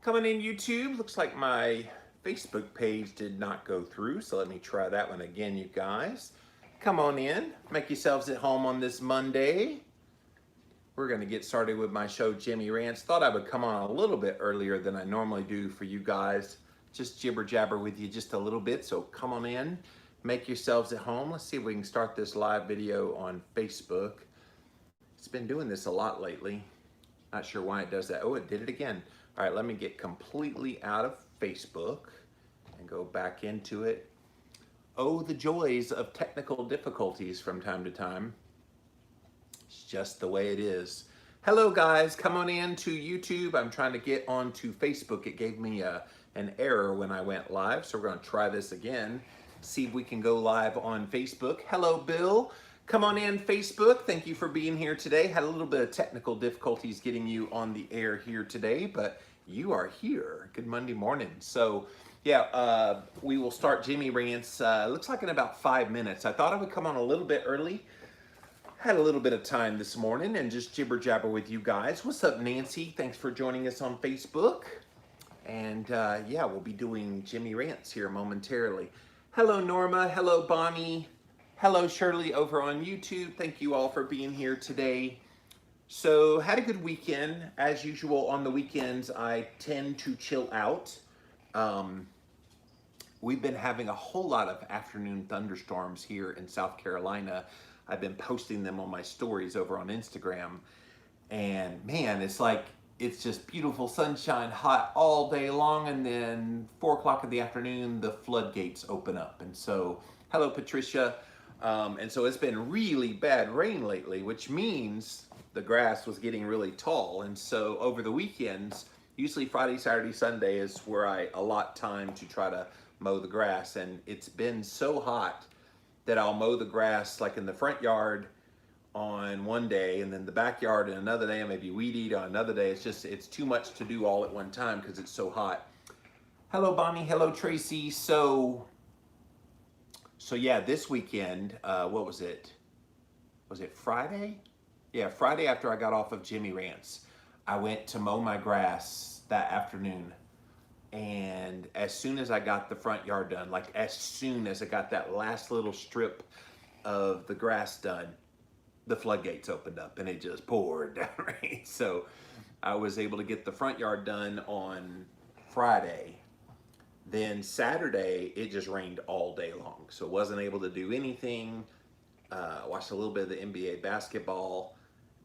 Coming in YouTube, looks like my Facebook page did not go through, so let me try that one again, you guys. Come on in, make yourselves at home on this Monday. We're gonna get started with my show, Jimmy Rants. Thought I would come on a little bit earlier than I normally do for you guys. Just jibber jabber with you just a little bit, so come on in, make yourselves at home. Let's see if we can start this live video on Facebook. It's been doing this a lot lately. Not sure why it does that. Oh, it did it again. All right, let me get completely out of Facebook and go back into it. Oh, the joys of technical difficulties from time to time. It's just the way it is. Hello guys, come on in to YouTube. I'm trying to get onto Facebook. It gave me an error when I went live, so we're gonna try this again. See if we can go live on Facebook. Hello, Bill. Come on in, Facebook. Thank you for being here today. Had a little bit of technical difficulties getting you on the air here today, but you are here. Good Monday morning. So, yeah, we will start Jimmy Rants. Looks like in about 5 minutes. I thought I would come on a little bit early. Had a little bit of time this morning and just jibber jabber with you guys. What's up, Nancy? Thanks for joining us on Facebook. And yeah, we'll be doing Jimmy Rants here momentarily. Hello, Norma. Hello, Bonnie. Hello, Shirley over on YouTube. Thank you all for being here today. So, had a good weekend. As usual, on the weekends, I tend to chill out. We've been having a whole lot of afternoon thunderstorms here in South Carolina. I've been posting them on my stories over on Instagram. And man, it's just beautiful sunshine, hot all day long. And then 4 o'clock in the afternoon, the floodgates open up. And so, hello, Patricia. And so it's been really bad rain lately, which means the grass was getting really tall. And so over the weekends, usually Friday, Saturday, Sunday is where I allot time to try to mow the grass. And it's been so hot that I'll mow the grass like in the front yard on one day and then the backyard on another day, and maybe weed eat on another day. It's too much to do all at one time because it's so hot. Hello, Bonnie. Hello, Tracy. So yeah, this weekend, what was it? Was it Friday? Yeah, Friday after I got off of Jimmy Rants, I went to mow my grass that afternoon. And as soon as I got the front yard done, like as soon as I got that last little strip of the grass done, the floodgates opened up and it just poured down rain. So I was able to get the front yard done on Friday. Then Saturday, it just rained all day long. So wasn't able to do anything. Watched a little bit of the NBA basketball.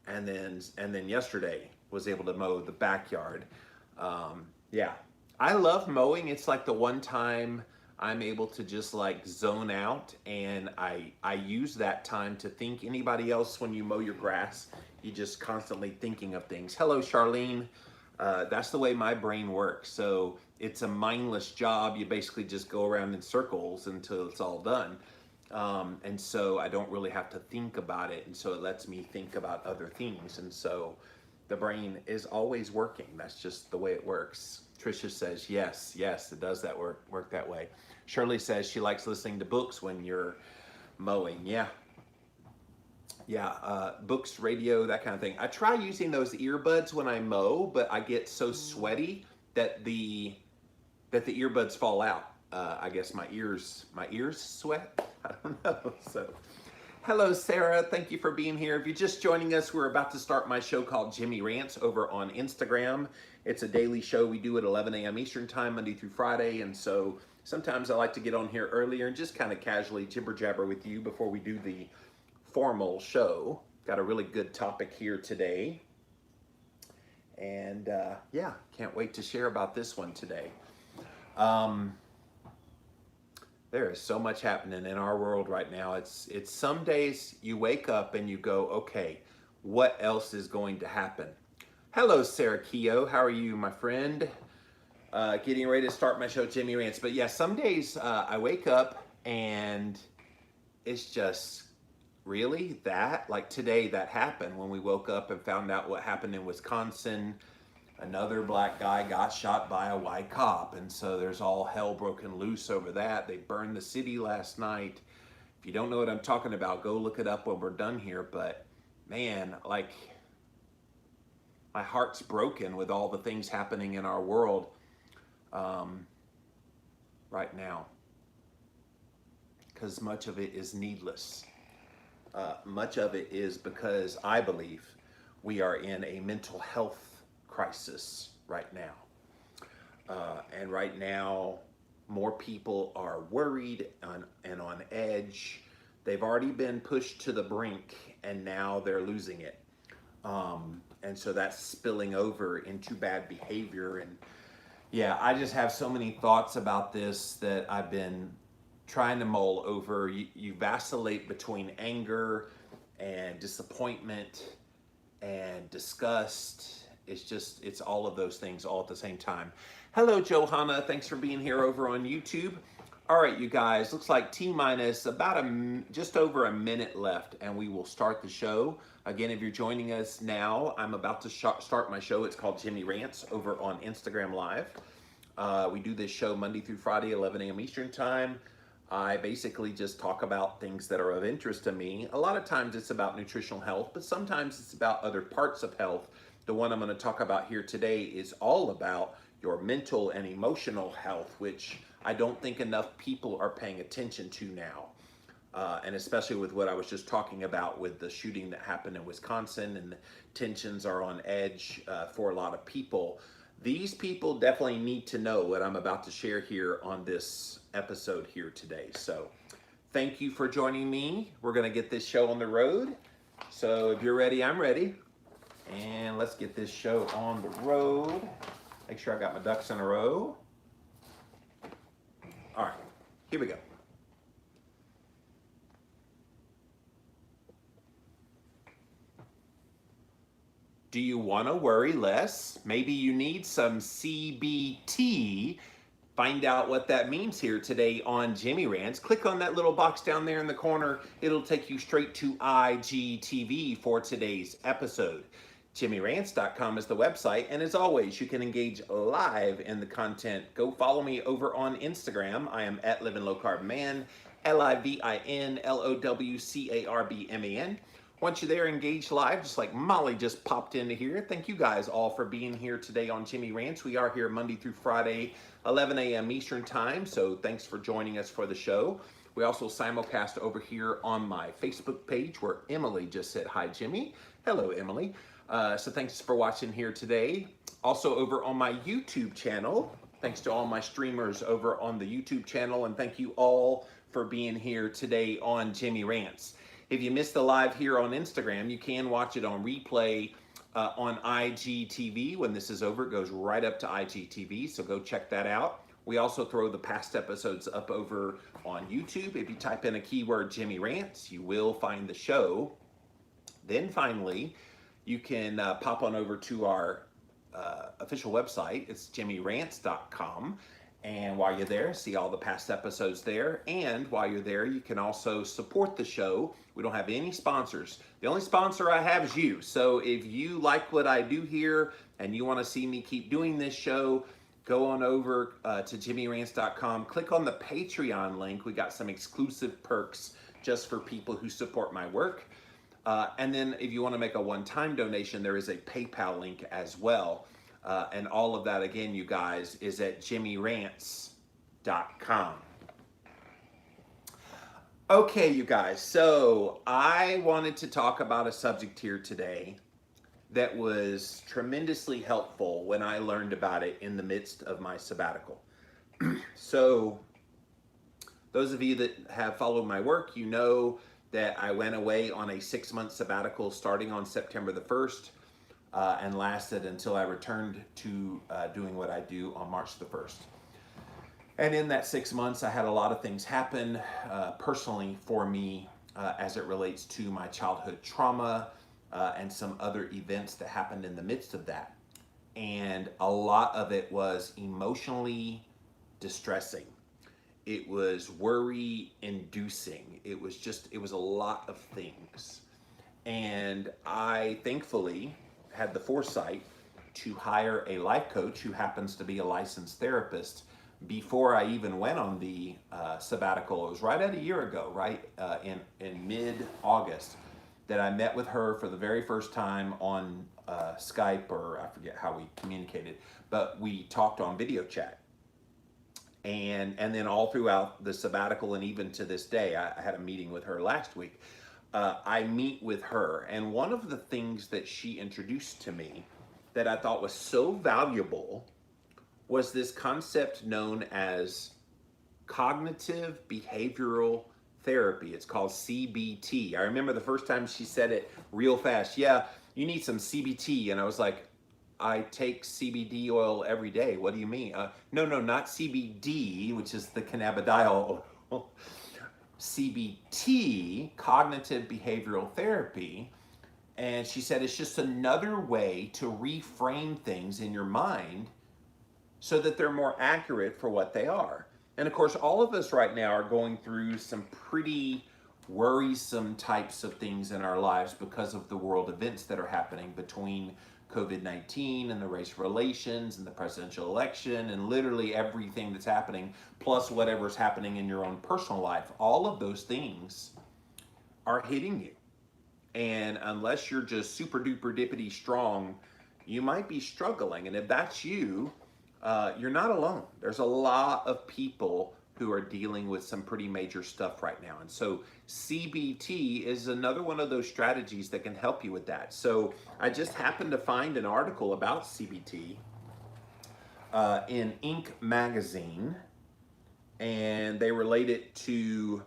And then yesterday was able to mow the backyard. Yeah, I love mowing. It's like the one time I'm able to just like zone out, and I use that time to think. Anybody else, when you mow your grass, you just constantly thinking of things. Hello, Charlene. That's the way my brain works. So it's a mindless job. You basically just go around in circles until it's all done. And so I don't really have to think about it. And so it lets me think about other things. And so the brain is always working. That's just the way it works. Tricia says, yes, it does that work that way. Shirley says she likes listening to books when you're mowing. Yeah, books, radio, that kind of thing. I try using those earbuds when I mow, but I get so sweaty that the earbuds fall out. I guess my ears sweat. I don't know. So, hello, Sarah. Thank you for being here. If you're just joining us, we're about to start my show called Jimmy Rants over on Instagram. It's a daily show we do at 11 a.m. Eastern time, Monday through Friday. And so sometimes I like to get on here earlier and just kind of casually jibber jabber with you before we do the formal show. Got a really good topic here today. And yeah, can't wait to share about this one today. There is so much happening in our world right now. It's some days you wake up and you go, okay, what else is going to happen? Hello, Sarah Keogh. How are you, my friend? Getting ready to start my show, Jimmy Rants. But yeah, some days I wake up and it's just really that. Like today, that happened when we woke up and found out what happened in Wisconsin. Another black guy got shot by a white cop, and so there's all hell broken loose over that. They burned the city last night. If you don't know what I'm talking about, go look it up when we're done here. But man, like my heart's broken with all the things happening in our world right now, because much of it is needless. Much of it is because I believe we are in a mental health crisis right now. And right now, more people are worried and on edge. They've already been pushed to the brink, and now they're losing it. And so that's spilling over into bad behavior. And yeah, I just have so many thoughts about this that I've been trying to mull over. You vacillate between anger and disappointment and disgust. It's all of those things all at the same time. Hello, Johanna. Thanks for being here over on YouTube. All right, you guys, looks like T-minus about just over a minute left, and we will start the show. Again, if you're joining us now, I'm about to start my show. It's called Jimmy Rants over on Instagram Live. We do this show Monday through Friday, 11 a.m. Eastern Time. I basically just talk about things that are of interest to me. A lot of times it's about nutritional health, but sometimes it's about other parts of health. The one I'm going to talk about here today is all about your mental and emotional health, which I don't think enough people are paying attention to now. And especially with what I was just talking about with the shooting that happened in Wisconsin, and the tensions are on edge for a lot of people. These people definitely need to know what I'm about to share here on this episode here today. So thank you for joining me. We're going to get this show on the road. So if you're ready, I'm ready. And let's get this show on the road. Make sure I got my ducks in a row. All right, here we go. Do you want to worry less? Maybe you need some CBT. Find out what that means here today on Jimmy Rants. Click on that little box down there in the corner. It'll take you straight to IGTV for today's episode. JimmyRants.com is the website, and as always, you can engage live in the content. Go follow me over on Instagram. I am at Living Low Carb Man, LivinLowCarbMan. Once you're there, engage live, just like Molly just popped into here. Thank you guys all for being here today on Jimmy Rants. We are here Monday through Friday, 11 a.m. Eastern Time, so thanks for joining us for the show. We also simulcast over here on my Facebook page where Emily just said, hi, Jimmy. Hello, Emily. So thanks for watching here today. Also over on my YouTube channel, thanks to all my streamers over on the YouTube channel, and thank you all for being here today on Jimmy Rants. If you missed the live here on Instagram, you can watch it on replay on IGTV. When this is over, it goes right up to IGTV, so go check that out. We also throw the past episodes up over on YouTube. If you type in a keyword Jimmy Rants, you will find the show. Then finally, you can pop on over to our official website. It's JimmyRants.com. And while you're there, see all the past episodes there. And while you're there, you can also support the show. We don't have any sponsors. The only sponsor I have is you. So if you like what I do here and you want to see me keep doing this show, go on over to JimmyRants.com. Click on the Patreon link. We got some exclusive perks just for people who support my work. And then if you want to make a one-time donation, there is a PayPal link as well. And all of that, again, you guys, is at JimmyRants.com. Okay, you guys, so I wanted to talk about a subject here today that was tremendously helpful when I learned about it in the midst of my sabbatical. So those of you that have followed my work, you know that I went away on a 6-month sabbatical starting on September the 1st and lasted until I returned to doing what I do on March the 1st. And in that 6 months, I had a lot of things happen personally for me as it relates to my childhood trauma and some other events that happened in the midst of that. And a lot of it was emotionally distressing. It was worry inducing. It was a lot of things. And I thankfully had the foresight to hire a life coach who happens to be a licensed therapist before I even went on the sabbatical. It was right at a year ago, right in mid-August, that I met with her for the very first time on Skype, or I forget how we communicated, but we talked on video chat. And then all throughout the sabbatical and even to this day, I had a meeting with her last week. I meet with her, and one of the things that she introduced to me that I thought was so valuable was this concept known as cognitive behavioral therapy. It's called CBT. I remember the first time she said it real fast. Yeah, you need some CBT. And I was like, I take CBD oil every day. What do you mean? No, not CBD, which is the cannabidiol oil. CBT, cognitive behavioral therapy. And she said it's just another way to reframe things in your mind so that they're more accurate for what they are. And of course, all of us right now are going through some pretty worrisome types of things in our lives because of the world events that are happening between COVID-19 and the race relations and the presidential election and literally everything that's happening, plus whatever's happening in your own personal life. All of those things are hitting you. And unless you're just super duper dippity strong, you might be struggling. And if that's you, you're not alone. There's a lot of people who are dealing with some pretty major stuff right now. And so CBT is another one of those strategies that can help you with that. So I just happened to find an article about CBT in Inc. magazine, and they relate it to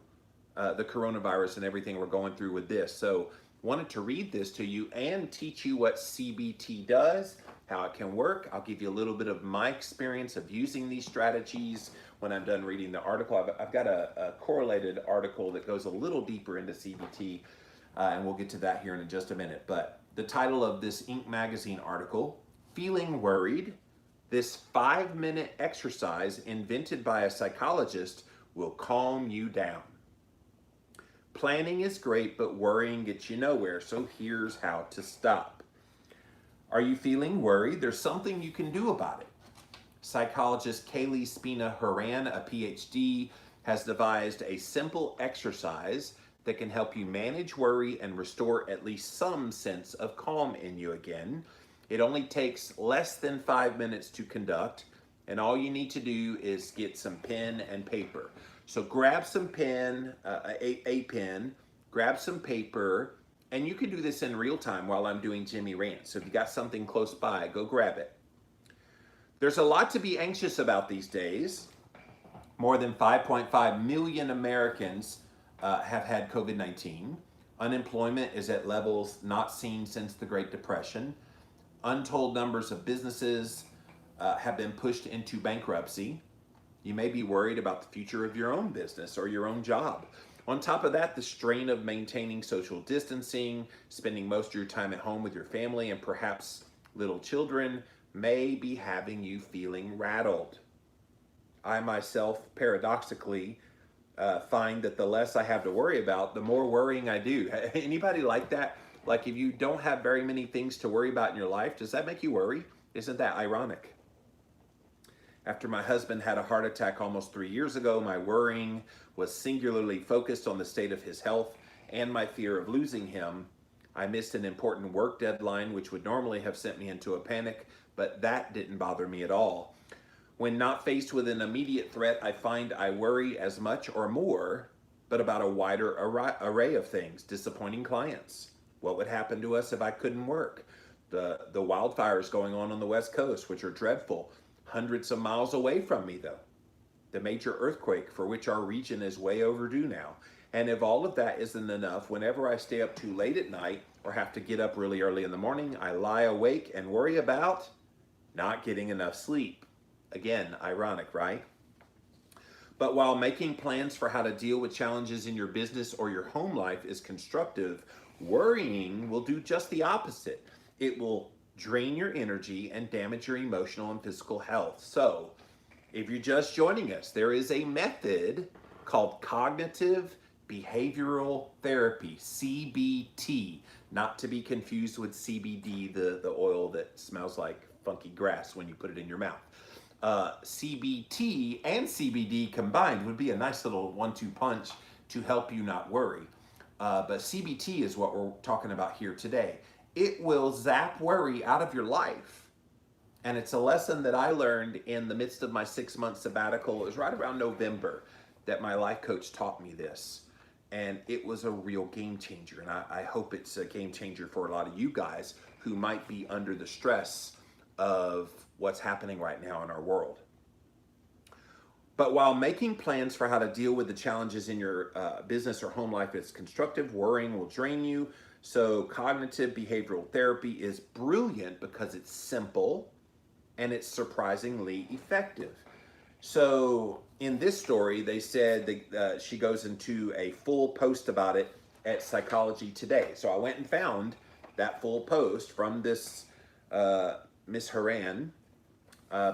the coronavirus and everything we're going through with this. So wanted to read this to you and teach you what CBT does, how it can work. I'll give you a little bit of my experience of using these strategies when I'm done reading the article. I've got a correlated article that goes a little deeper into CBT, and we'll get to that here in just a minute. But the title of this Inc. magazine article, Feeling Worried, this 5-minute exercise invented by a psychologist will calm you down. Planning is great, but worrying gets you nowhere, so here's how to stop. Are you feeling worried? There's something you can do about it. Psychologist Kaylee Spina-Horan, a PhD, has devised a simple exercise that can help you manage worry and restore at least some sense of calm in you again. It only takes less than 5 minutes to conduct, and all you need to do is get some pen and paper. So grab some pen, a pen, grab some paper, and you can do this in real time while I'm doing Jimmy Rants. So if you got something close by, go grab it. There's a lot to be anxious about these days. More than 5.5 million Americans have had COVID-19. Unemployment is at levels not seen since the Great Depression. Untold numbers of businesses have been pushed into bankruptcy. You may be worried about the future of your own business or your own job. On top of that, the strain of maintaining social distancing, spending most of your time at home with your family and perhaps little children may be having you feeling rattled. I myself, paradoxically, find that the less I have to worry about, the more worrying I do. Anybody like that? Like if you don't have very many things to worry about in your life, does that make you worry? Isn't that ironic? After my husband had a heart attack almost 3 years ago, my worrying was singularly focused on the state of his health and my fear of losing him. I missed an important work deadline, which would normally have sent me into a panic, but that didn't bother me at all. When not faced with an immediate threat, I find I worry as much or more, but about a wider array of things. Disappointing clients. What would happen to us if I couldn't work? The wildfires going on the West Coast, which are dreadful. Hundreds of miles away from me, though. The major earthquake for which our region is way overdue now. And if all of that isn't enough, whenever I stay up too late at night or have to get up really early in the morning, I lie awake and worry about not getting enough sleep. Again, ironic, right? But while making plans for how to deal with challenges in your business or your home life is constructive, worrying will do just the opposite. It will drain your energy and damage your emotional and physical health. So, if you're just joining us, there is a method called cognitive behavioral therapy, CBT, not to be confused with CBD, the oil that smells like funky grass when you put it in your mouth. CBT and CBD combined would be a nice little 1-2 punch to help you not worry. But CBT is what we're talking about here today. it will zap worry out of your life. And it's a lesson that I learned in the midst of my 6-month sabbatical. It was right around November that my life coach taught me this. And it was a real game changer. And I hope it's a game changer for a lot of you guys who might be under the stress of what's happening right now in our world. But while making plans for how to deal with the challenges in your business or home life is constructive, worrying will drain you. So cognitive behavioral therapy is brilliant because it's simple and it's surprisingly effective. So in this story, they said that she goes into a full post about it at Psychology Today. So I went and found that full post from this Miss Haran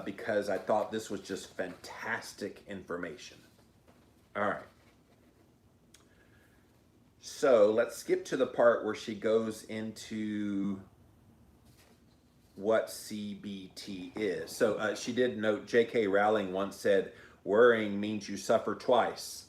because I thought this was just fantastic information. All right. So let's skip to the part where she goes into what CBT is. So she did note J.K. Rowling once said, worrying means you suffer twice.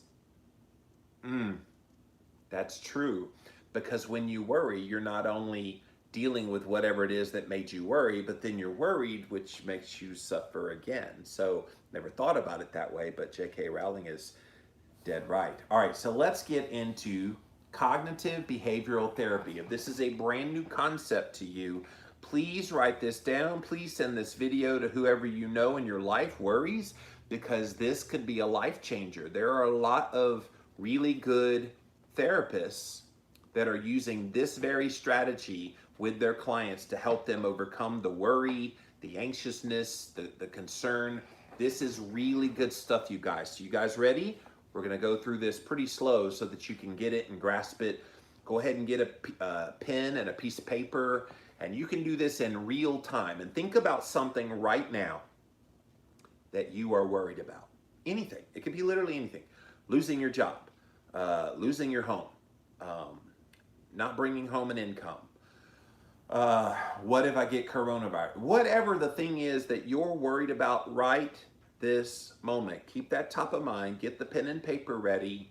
That's true. Because when you worry, you're not only dealing with whatever it is that made you worry, but then you're worried, which makes you suffer again. So never thought about it that way, but J.K. Rowling is dead right. All right, so let's get into cognitive behavioral therapy. If this is a brand new concept to you, please write this down. Please send this video to whoever you know in your life worries, because this could be a life changer. There are a lot of really good therapists that are using this very strategy with their clients to help them overcome the worry, the anxiousness, the concern. This is really good stuff, you guys. So you guys ready? We're gonna go through this pretty slow so that you can get it and grasp it. Go ahead and get a pen and a piece of paper, and you can do this in real time. And think about something right now that you are worried about. Anything. It could be literally anything. Losing your job, losing your home, not bringing home an income. What if I get coronavirus? Whatever the thing is that you're worried about right this moment, keep that top of mind, get the pen and paper ready.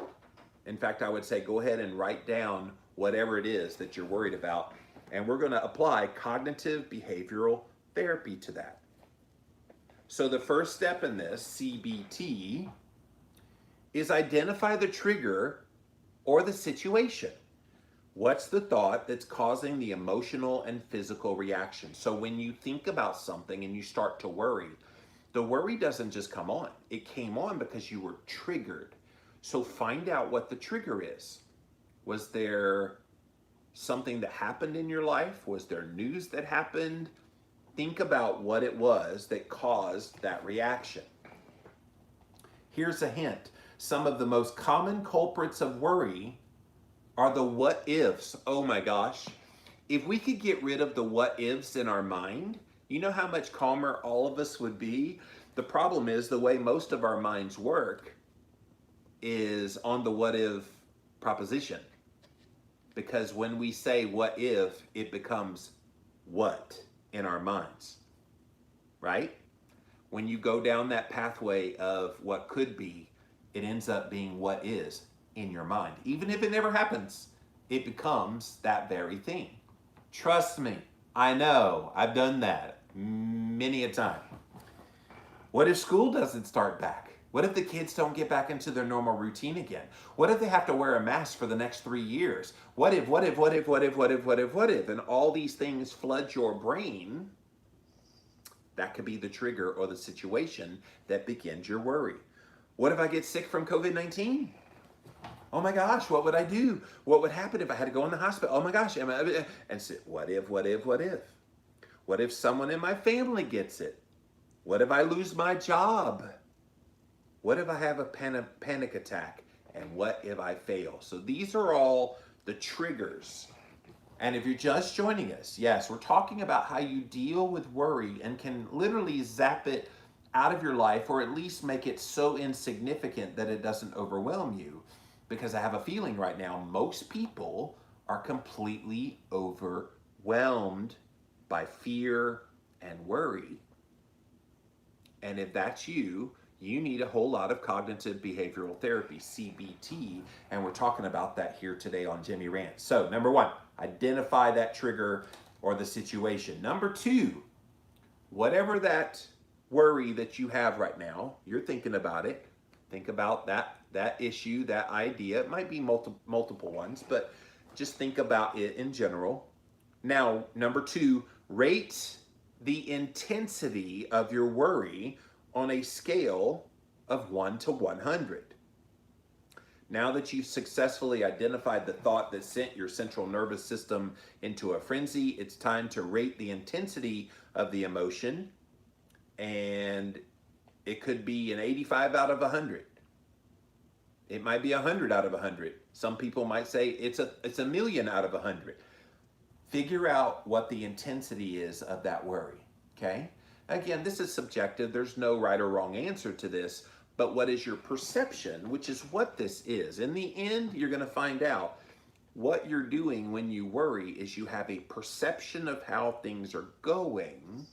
In fact, I would say go ahead and write down whatever it is that you're worried about, and we're going to apply cognitive behavioral therapy to that. So the first step in this, CBT, is identify the trigger or the situation. What's the thought that's causing the emotional and physical reaction? So when you think about something and you start to worry, the worry doesn't just come on. It came on because you were triggered. So find out what the trigger is. Was there something that happened in your life? Was there news that happened? Think about what it was that caused that reaction. Here's a hint. Some of the most common culprits of worry are the what ifs. Oh my gosh. If we could get rid of the what ifs in our mind, you know how much calmer all of us would be? The problem is the way most of our minds work is on the what if proposition. Because when we say what if, it becomes what in our minds, right? When you go down that pathway of what could be, it ends up being what is in your mind. Even if it never happens, it becomes that very thing. Trust me, I know, I've done that many a time. What if school doesn't start back? What if the kids don't get back into their normal routine again? What if they have to wear a mask for the next 3 years? What if? And all these things flood your brain. That could be the trigger or the situation that begins your worry. What if I get sick from COVID-19? Oh my gosh, what would I do? What would happen if I had to go in the hospital? Oh my gosh, and say, what if? What if someone in my family gets it? What if I lose my job? What if I have a panic attack? And what if I fail? So these are all the triggers. And if you're just joining us, yes, we're talking about how you deal with worry and can literally zap it out of your life, or at least make it so insignificant that it doesn't overwhelm you. Because I have a feeling right now, most people are completely overwhelmed by fear and worry. And if that's you, you need a whole lot of cognitive behavioral therapy, CBT, and we're talking about that here today on Jimmy Rants. So number one, identify that trigger or the situation. Number two, whatever that worry that you have right now, you're thinking about it. Think about that issue, that idea. It might be multiple ones, but just think about it in general. Now, number two, rate the intensity of your worry on a scale of 1 to 100. Now that you've successfully identified the thought that sent your central nervous system into a frenzy, it's time to rate the intensity of the emotion. And it could be an 85 out of 100. It might be 100 out of 100. Some people might say it's a million out of 100. Figure out what the intensity is of that worry, okay? Again, this is subjective. There's no right or wrong answer to this, but what is your perception, which is what this is. In the end, you're going to find out what you're doing when you worry is you have a perception of how things are going,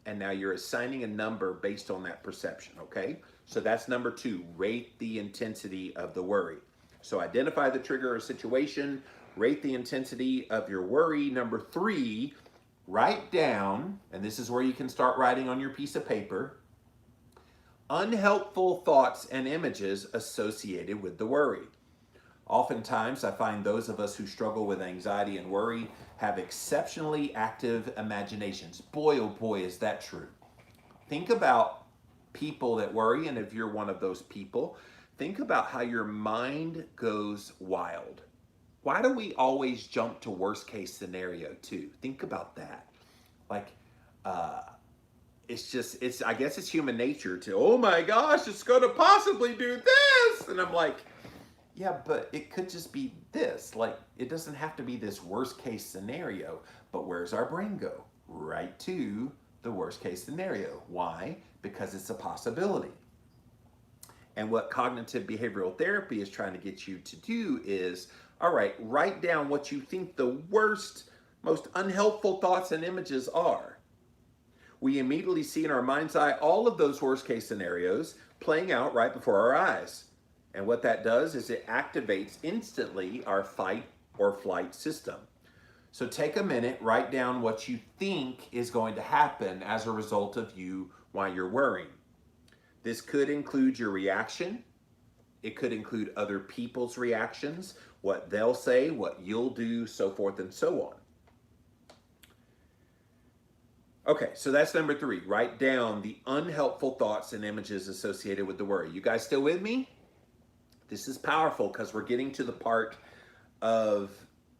and now you're assigning a number based on that perception, okay? So that's number two, rate the intensity of the worry. So identify the trigger or situation, rate the intensity of your worry. Number three, write down, and this is where you can start writing on your piece of paper, unhelpful thoughts and images associated with the worry. Oftentimes, I find those of us who struggle with anxiety and worry have exceptionally active imaginations. Boy, oh boy, is that true. Think about people that worry, and if you're one of those people, think about how your mind goes wild. Why do we always jump to worst case scenario too? Think about that. Like, I guess it's human nature to, oh my gosh, it's going to possibly do this. And I'm like, yeah, but it could just be this. Like, it doesn't have to be this worst case scenario. But where's our brain go? Right to the worst case scenario. Why? Because it's a possibility. And what cognitive behavioral therapy is trying to get you to do is, all right, write down what you think the worst, most unhelpful thoughts and images are. We immediately see in our mind's eye all of those worst case scenarios playing out right before our eyes. And what that does is it activates instantly our fight or flight system. So take a minute, write down what you think is going to happen as a result of you while you're worrying. This could include your reaction. It could include other people's reactions, what they'll say, what you'll do, so forth and so on. Okay, so that's number three. Write down the unhelpful thoughts and images associated with the worry. You guys still with me? This is powerful because we're getting to the part of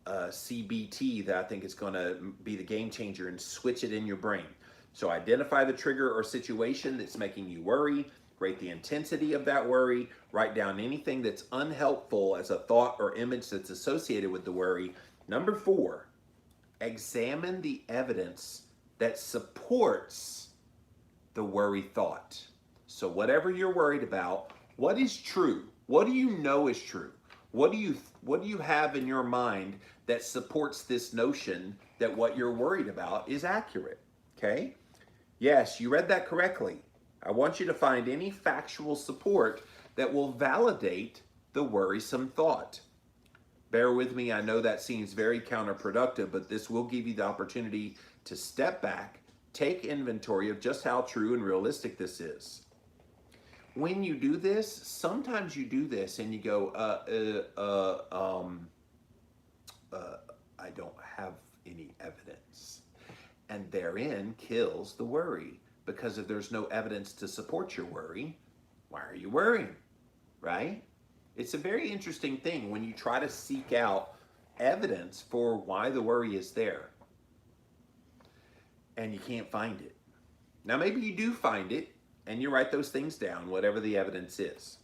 CBT that I think is going to be the game changer and switch it in your brain. So identify the trigger or situation that's making you worry, rate the intensity of that worry, write down anything that's unhelpful as a thought or image that's associated with the worry. Number four, examine the evidence that supports the worry thought. So whatever you're worried about, what is true? What do you know is true? What do you have in your mind that supports this notion that what you're worried about is accurate? Okay? Yes, you read that correctly. I want you to find any factual support that will validate the worrisome thought. Bear with me, I know that seems very counterproductive, but this will give you the opportunity to step back, take inventory of just how true and realistic this is. When you do this, sometimes you do this and you go, I don't have any evidence. And therein kills the worry. Because if there's no evidence to support your worry, why are you worrying, right? It's a very interesting thing when you try to seek out evidence for why the worry is there and you can't find it. Now, maybe you do find it and you write those things down, whatever the evidence is.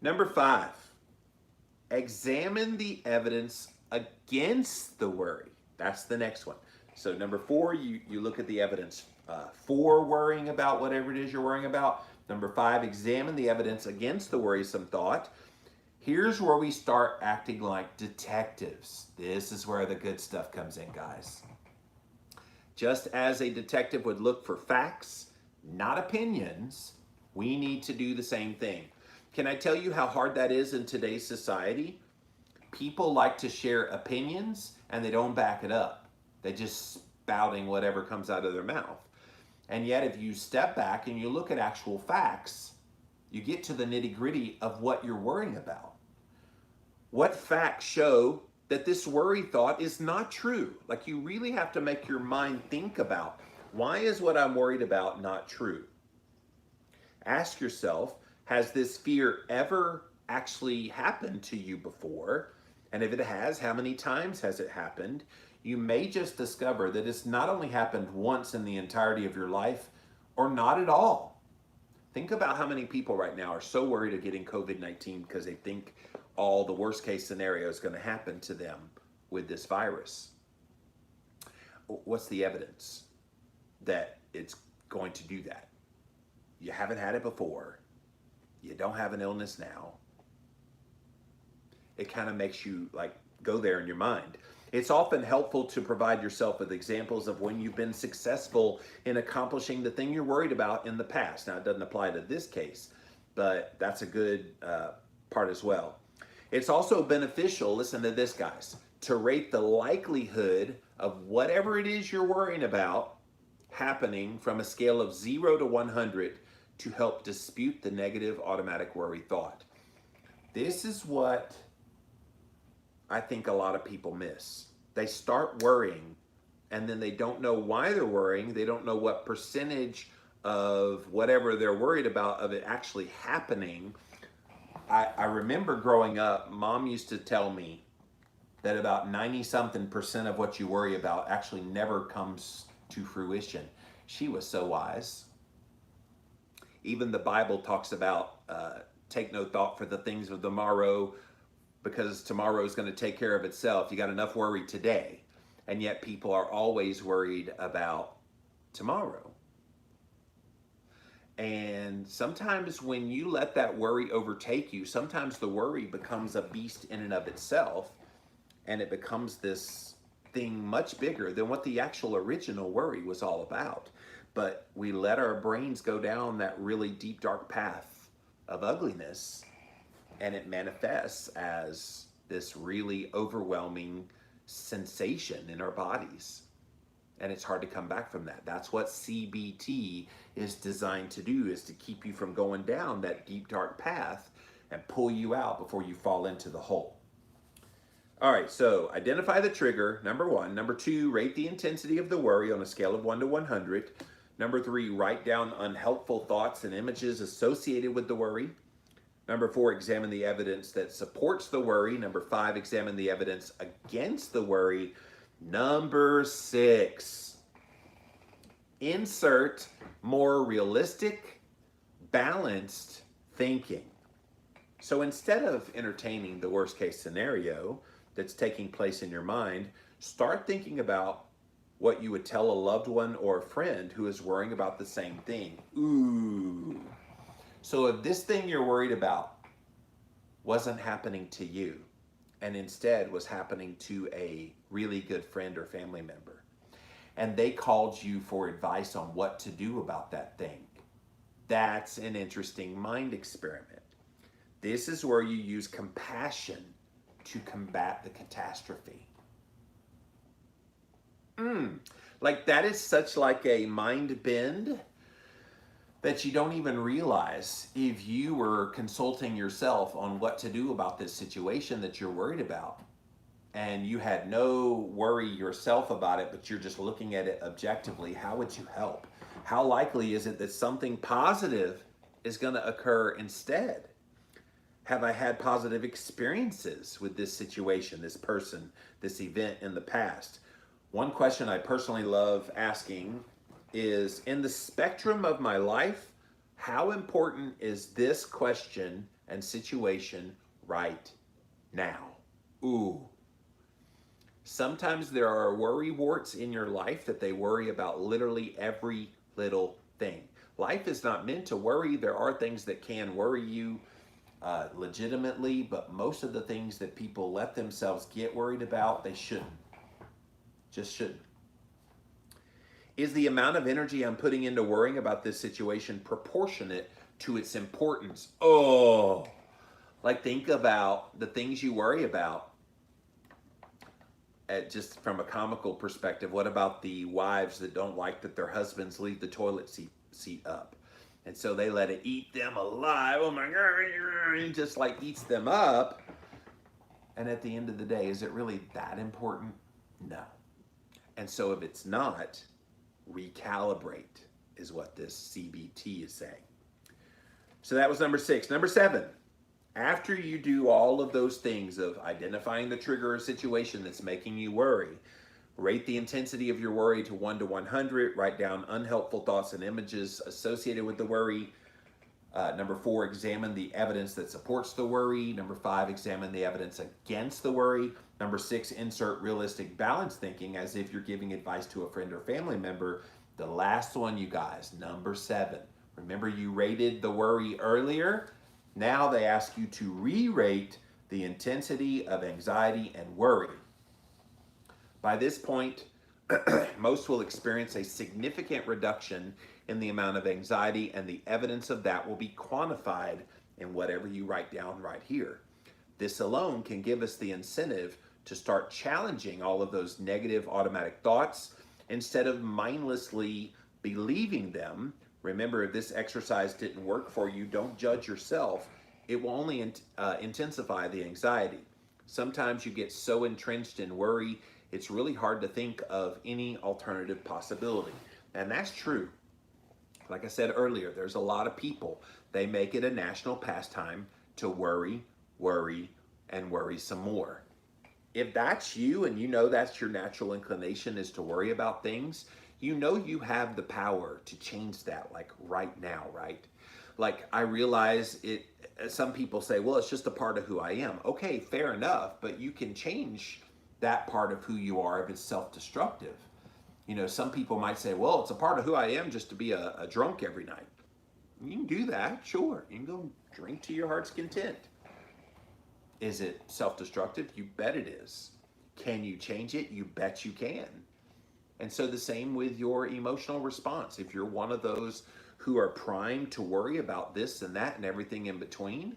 Number five, examine the evidence against the worry. That's the next one. So number four, you look at the evidence for worrying about whatever it is you're worrying about. Number five, examine the evidence against the worrisome thought. Here's where we start acting like detectives. This is where the good stuff comes in, guys. Just as a detective would look for facts, not opinions, we need to do the same thing. Can I tell you how hard that is in today's society? People like to share opinions and they don't back it up. They just spouting whatever comes out of their mouth. And yet, if you step back and you look at actual facts, you get to the nitty gritty of what you're worrying about. What facts show that this worry thought is not true? Like, you really have to make your mind think about, why is what I'm worried about not true? Ask yourself, has this fear ever actually happened to you before? And if it has, how many times has it happened? You may just discover that it's not only happened once in the entirety of your life, or not at all. Think about how many people right now are so worried of getting COVID-19 because they think all the worst case scenario is going to happen to them with this virus. What's the evidence that it's going to do that? You haven't had it before. You don't have an illness now. It kind of makes you like go there in your mind. It's often helpful to provide yourself with examples of when you've been successful in accomplishing the thing you're worried about in the past. Now, it doesn't apply to this case, but that's a good part as well. It's also beneficial, listen to this, guys, to rate the likelihood of whatever it is you're worrying about happening from a scale of 0 to 100 to help dispute the negative automatic worry thought. This is what I think a lot of people miss. They start worrying and then they don't know why they're worrying. They don't know what percentage of whatever they're worried about of it actually happening. I remember growing up, Mom used to tell me that about 90-something% of what you worry about actually never comes to fruition. She was so wise. Even the Bible talks about take no thought for the things of tomorrow, because tomorrow is going to take care of itself. You got enough worry today. And yet people are always worried about tomorrow. And sometimes when you let that worry overtake you, sometimes the worry becomes a beast in and of itself, and it becomes this thing much bigger than what the actual original worry was all about. But we let our brains go down that really deep, dark path of ugliness, and it manifests as this really overwhelming sensation in our bodies. And it's hard to come back from that. That's what CBT is designed to do, is to keep you from going down that deep, dark path and pull you out before you fall into the hole. All right, so identify the trigger, number 1. Number 2, rate the intensity of the worry on a scale of 1 to 100. Number 3, write down unhelpful thoughts and images associated with the worry. Number 4, examine the evidence that supports the worry. Number 5, examine the evidence against the worry. Number 6, insert more realistic, balanced thinking. So instead of entertaining the worst case scenario that's taking place in your mind, start thinking about what you would tell a loved one or a friend who is worrying about the same thing. Ooh. So if this thing you're worried about wasn't happening to you, and instead was happening to a really good friend or family member, and they called you for advice on what to do about that thing, that's an interesting mind experiment. This is where you use compassion to combat the catastrophe. Like, that is such like a mind bend that you don't even realize if you were consulting yourself on what to do about this situation that you're worried about, and you had no worry yourself about it, but you're just looking at it objectively. How would you help? How likely is it that something positive is going to occur instead? Have I had positive experiences with this situation, this person, this event in the past? One question I personally love asking is, in the spectrum of my life, how important is this question and situation right now? Ooh. Sometimes there are worry warts in your life that they worry about literally every little thing. Life is not meant to worry. There are things that can worry you legitimately, but most of the things that people let themselves get worried about, they shouldn't. Just shouldn't. Is the amount of energy I'm putting into worrying about this situation proportionate to its importance? Oh, like, think about the things you worry about just from a comical perspective, what about the wives that don't like that their husbands leave the toilet seat up? And so they let it eat them alive. Oh my God, it just like eats them up. And at the end of the day, is it really that important? No. And so if it's not, recalibrate is what this CBT is saying. So that was number 6. Number 7, after you do all of those things of identifying the trigger or situation that's making you worry, rate the intensity of your worry to 1 to 100. Write down unhelpful thoughts and images associated with the worry. Number 4, examine the evidence that supports the worry. Number 5, examine the evidence against the worry. Number 6, insert realistic balance thinking as if you're giving advice to a friend or family member. The last one, you guys, number 7. Remember you rated the worry earlier? Now they ask you to re-rate the intensity of anxiety and worry. By this point, most will experience a significant reduction in the amount of anxiety, and the evidence of that will be quantified in whatever you write down right here. This alone can give us the incentive to start challenging all of those negative automatic thoughts instead of mindlessly believing them. Remember, if this exercise didn't work for you, don't judge yourself. It will only intensify the anxiety. Sometimes you get so entrenched in worry, it's really hard to think of any alternative possibility. And that's true. Like I said earlier, there's a lot of people, they make it a national pastime to worry, worry, and worry some more. If that's you and you know that's your natural inclination is to worry about things, you know you have the power to change that, like right now, right? Like I realize it, some people say, well, it's just a part of who I am. Okay, fair enough, but you can change that part of who you are if it's self-destructive. You know, some people might say, well, it's a part of who I am just to be a drunk every night. You can do that, sure. You can go drink to your heart's content. Is it self-destructive? You bet it is. Can you change it? You bet you can. And so the same with your emotional response. If you're one of those who are primed to worry about this and that and everything in between,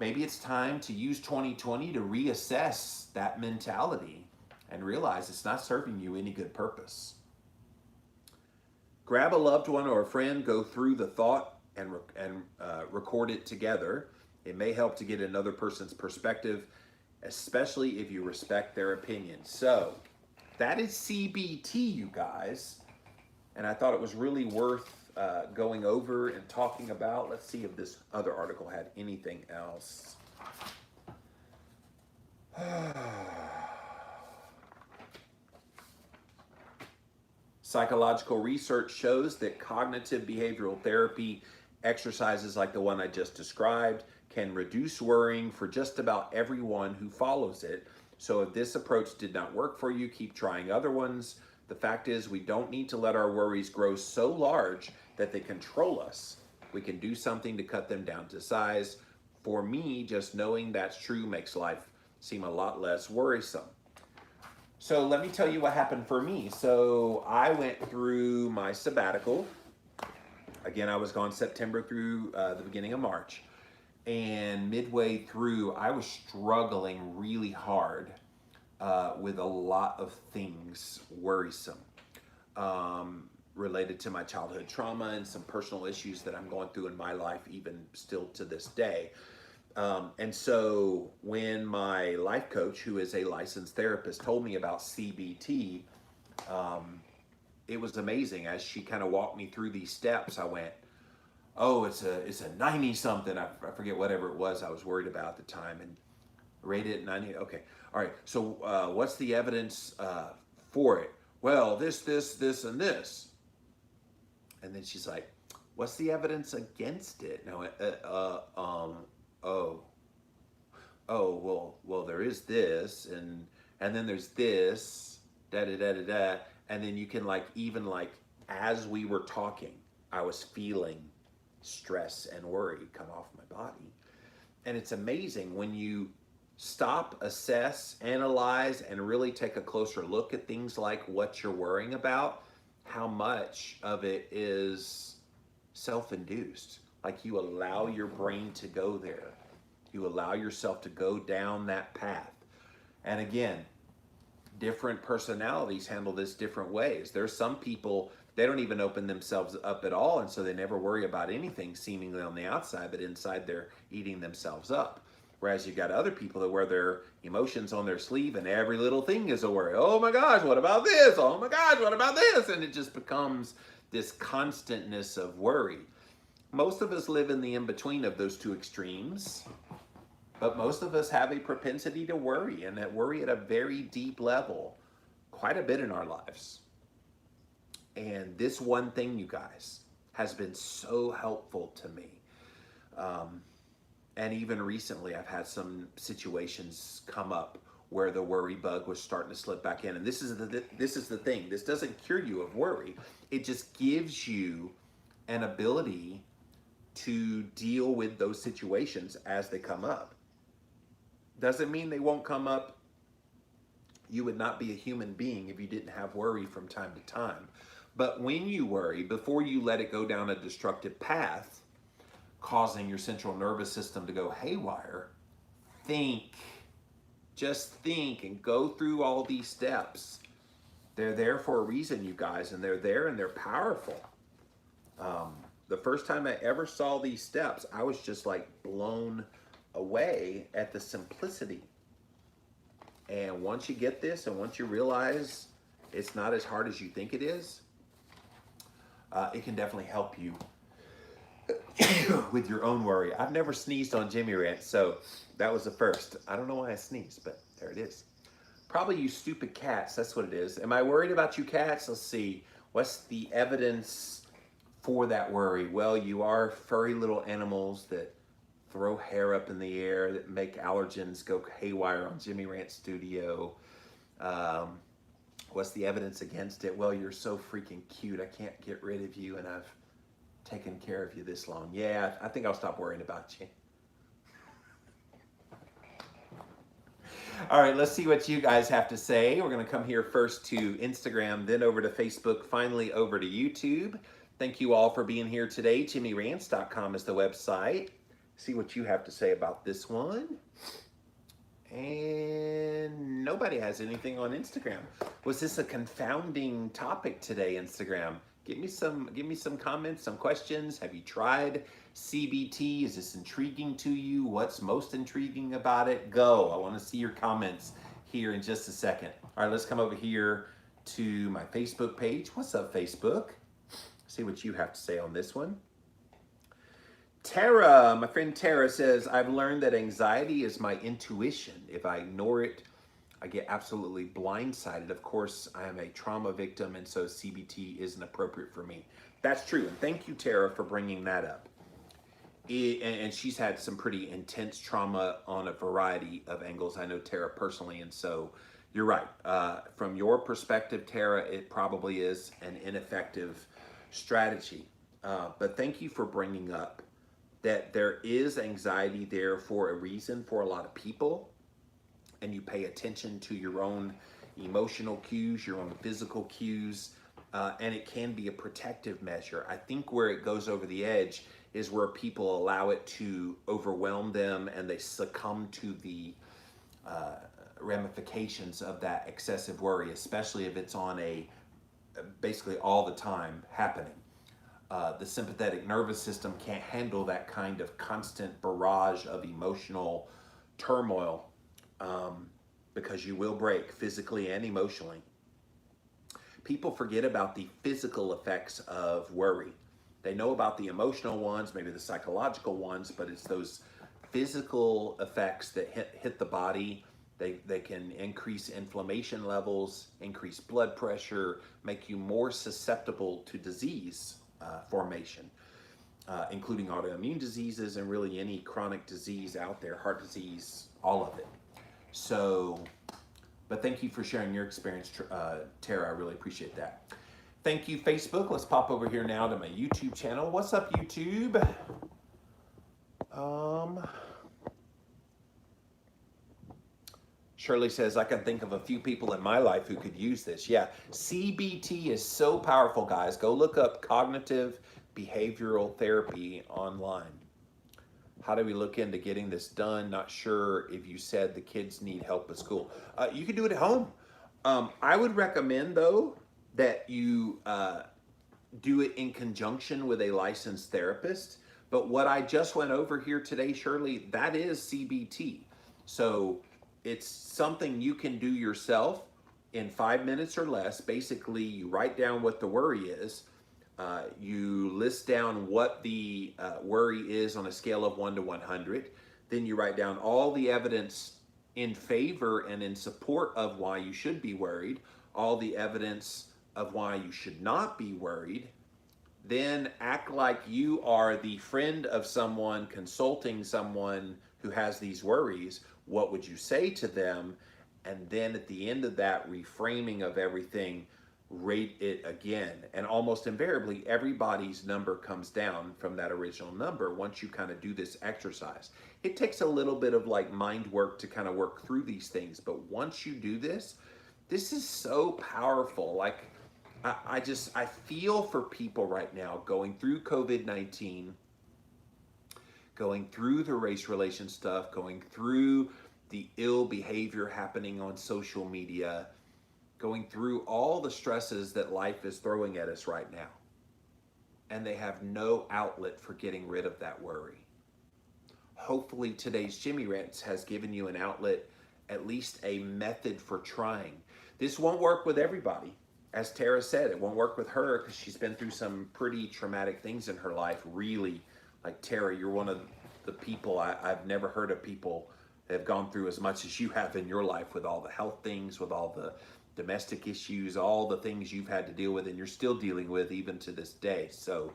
maybe it's time to use 2020 to reassess that mentality and realize it's not serving you any good purpose. Grab a loved one or a friend, go through the thought and record it together. It may help to get another person's perspective, especially if you respect their opinion. So that is CBT, you guys. And I thought it was really worth going over and talking about. Let's see if this other article had anything else. Psychological research shows that cognitive behavioral therapy exercises like the one I just described can reduce worrying for just about everyone who follows it. So if this approach did not work for you, keep trying other ones. The fact is, we don't need to let our worries grow so large that they control us. We can do something to cut them down to size. For me, just knowing that's true makes life seem a lot less worrisome. So let me tell you what happened for me. So I went through my sabbatical. Again, I was gone September through the beginning of March. And midway through, I was struggling really hard with a lot of things worrisome related to my childhood trauma and some personal issues that I'm going through in my life even still to this day. And so when my life coach, who is a licensed therapist, told me about CBT, it was amazing. As she kind of walked me through these steps, I went, oh, it's a 90 something. I forget whatever it was I was worried about at the time, and rated it 90. Okay, all right. So what's the evidence for it? Well, this, and this. And then she's like, what's the evidence against it? And I went, well, there is this, and then there's this, da da da da da, and then you can even as we were talking, I was feeling stress and worry come off my body. And it's amazing when you stop, assess, analyze, and really take a closer look at things like what you're worrying about, how much of it is self-induced. Like you allow your brain to go there. You allow yourself to go down that path. And again, different personalities handle this different ways. There's some people, they don't even open themselves up at all, and so they never worry about anything seemingly on the outside, but inside they're eating themselves up. Whereas you've got other people that wear their emotions on their sleeve, and every little thing is a worry. Oh my gosh, what about this? Oh my gosh, what about this? And it just becomes this constantness of worry. Most of us live in the in-between of those two extremes, but most of us have a propensity to worry, and that worry at a very deep level, quite a bit in our lives. And this one thing, you guys, has been so helpful to me. And even recently, I've had some situations come up where the worry bug was starting to slip back in. And this is the thing. This doesn't cure you of worry. It just gives you an ability to deal with those situations as they come up. Doesn't mean they won't come up. You would not be a human being if you didn't have worry from time to time. But when you worry, before you let it go down a destructive path, causing your central nervous system to go haywire, think. Just think and go through all these steps. They're there for a reason, you guys, and they're there and they're powerful. The first time I ever saw these steps, I was just like blown away at the simplicity. And once you get this, and once you realize it's not as hard as you think it is, it can definitely help you with your own worry. I've never sneezed on Jimmy Rant, so that was the first. I don't know why I sneezed, but there it is. Probably you stupid cats, that's what it is. Am I worried about you cats? Let's see. What's the evidence for that worry? Well, you are furry little animals that throw hair up in the air, that make allergens go haywire on Jimmy Rant Studio. What's the evidence against it? Well, you're so freaking cute. I can't get rid of you, and I've taken care of you this long. Yeah, I think I'll stop worrying about you. All right, let's see what you guys have to say. We're going to come here first to Instagram, then over to Facebook, finally over to YouTube. Thank you all for being here today. JimmyRants.com is the website. See what you have to say about this one. And nobody has anything on Instagram. Was this a confounding topic today, Instagram? Give me some comments, some questions. Have you tried CBT? Is this intriguing to you? What's most intriguing about it? Go. I want to see your comments here in just a second. All right, let's come over here to my Facebook page. What's up, Facebook? See what you have to say on this one. Tara, my friend Tara says, I've learned that anxiety is my intuition. If I ignore it, I get absolutely blindsided. Of course, I am a trauma victim, and so CBT isn't appropriate for me. That's true, and thank you, Tara, for bringing that up. And she's had some pretty intense trauma on a variety of angles. I know Tara personally, and so you're right. From your perspective, Tara, it probably is an ineffective strategy. But thank you for bringing up that there is anxiety there for a reason for a lot of people, and you pay attention to your own emotional cues, your own physical cues, and it can be a protective measure. I think where it goes over the edge is where people allow it to overwhelm them and they succumb to the ramifications of that excessive worry, especially if it's on basically all the time happening. The sympathetic nervous system can't handle that kind of constant barrage of emotional turmoil, because you will break physically and emotionally. People forget about the physical effects of worry. They know about the emotional ones, maybe the psychological ones, but it's those physical effects that hit the body. They can increase inflammation levels, increase blood pressure, make you more susceptible to disease formation, including autoimmune diseases and really any chronic disease out there, heart disease, all of it. So, but thank you for sharing your experience, Tara. I really appreciate that. Thank you, Facebook. Let's pop over here now to my YouTube channel. What's up, YouTube? Shirley says, I can think of a few people in my life who could use this. Yeah, CBT is so powerful, guys. Go look up cognitive behavioral therapy online. How do we look into getting this done? Not sure if you said the kids need help at school. You can do it at home. I would recommend, though, that you do it in conjunction with a licensed therapist. But what I just went over here today, Shirley, that is CBT. So it's something you can do yourself in 5 minutes or less. Basically, you write down what the worry is. You list down what the worry is on a scale of 1 to 100. Then you write down all the evidence in favor and in support of why you should be worried, all the evidence of why you should not be worried. Then act like you are the friend of someone consulting someone who has these worries. What would you say to them? And then at the end of that reframing of everything, rate it again. And almost invariably, everybody's number comes down from that original number once you kind of do this exercise. It takes a little bit of like mind work to kind of work through these things. But once you do this, this is so powerful. Like, I feel for people right now going through COVID-19, going through the race relation stuff, going through the ill behavior happening on social media, going through all the stresses that life is throwing at us right now. And they have no outlet for getting rid of that worry. Hopefully today's Jimmy Rants has given you an outlet, at least a method for trying. This won't work with everybody. As Tara said, it won't work with her because she's been through some pretty traumatic things in her life. Really, like Tara, you're one of the people I've never heard of people that have gone through as much as you have in your life with all the health things, with all the domestic issues, all the things you've had to deal with and you're still dealing with even to this day. So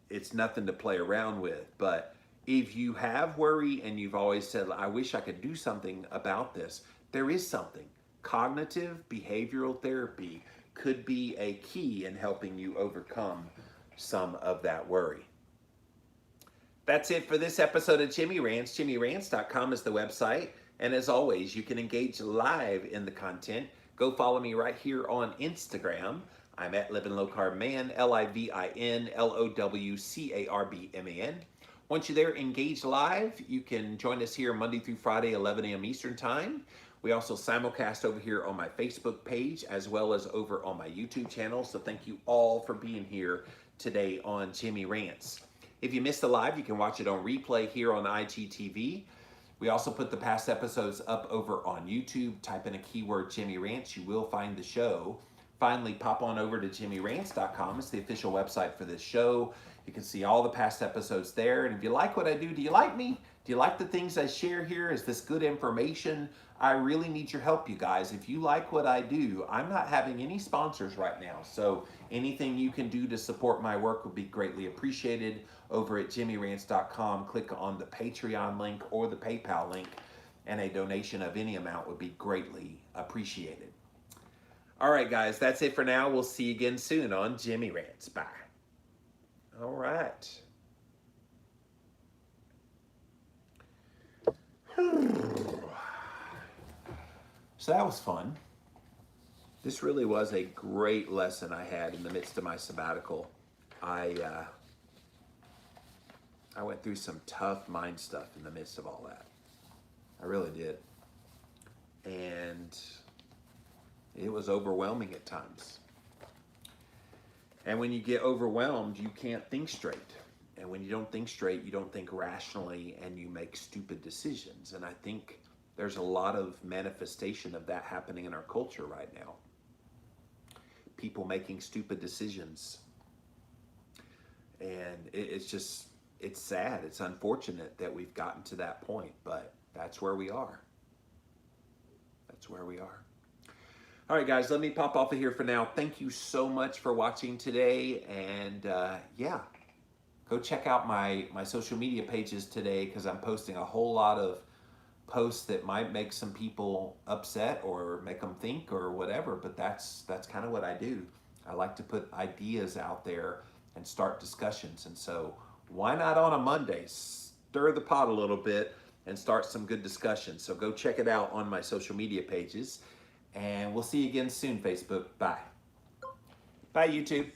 it's nothing to play around with. But if you have worry and you've always said, I wish I could do something about this, there is something. Cognitive behavioral therapy could be a key in helping you overcome some of that worry. That's it for this episode of Jimmy Rants. JimmyRants.com is the website. And as always, you can engage live in the content. Go follow me right here on Instagram. I'm at Living Low Carb Man, LIVINLOWCARBMAN. Once you're there, engage live. You can join us here Monday through Friday, 11 a.m. Eastern Time. We also simulcast over here on my Facebook page as well as over on my YouTube channel. So thank you all for being here today on Jimmy Rants. If you missed the live, you can watch it on replay here on IGTV. We also put the past episodes up over on YouTube. Type in a keyword Jimmy Rants. You will find the show. Finally, pop on over to JimmyRants.com. It's the official website for this show. You can see all the past episodes there. And if you like what I do you like me? Do you like the things I share here? Is this good information? I really need your help, you guys. If you like what I do, I'm not having any sponsors right now. So anything you can do to support my work would be greatly appreciated. Over at JimmyRants.com, click on the Patreon link or the PayPal link, and a donation of any amount would be greatly appreciated. All right, guys, that's it for now. We'll see you again soon on Jimmy Rants. Bye. All right. So that was fun. This really was a great lesson I had in the midst of my sabbatical. I went through some tough mind stuff in the midst of all that. I really did. And it was overwhelming at times. And when you get overwhelmed, you can't think straight. And when you don't think straight, you don't think rationally, and you make stupid decisions. And I think there's a lot of manifestation of that happening in our culture right now. People making stupid decisions. And it's sad. It's unfortunate that we've gotten to that point, but that's where we are. That's where we are. All right, guys, let me pop off of here for now. Thank you so much for watching today. And yeah, go check out my social media pages today because I'm posting a whole lot of posts that might make some people upset or make them think or whatever. But that's kind of what I do. I like to put ideas out there and start discussions. And so why not on a Monday, stir the pot a little bit and start some good discussions. So go check it out on my social media pages. And we'll see you again soon, Facebook. Bye. Bye, YouTube.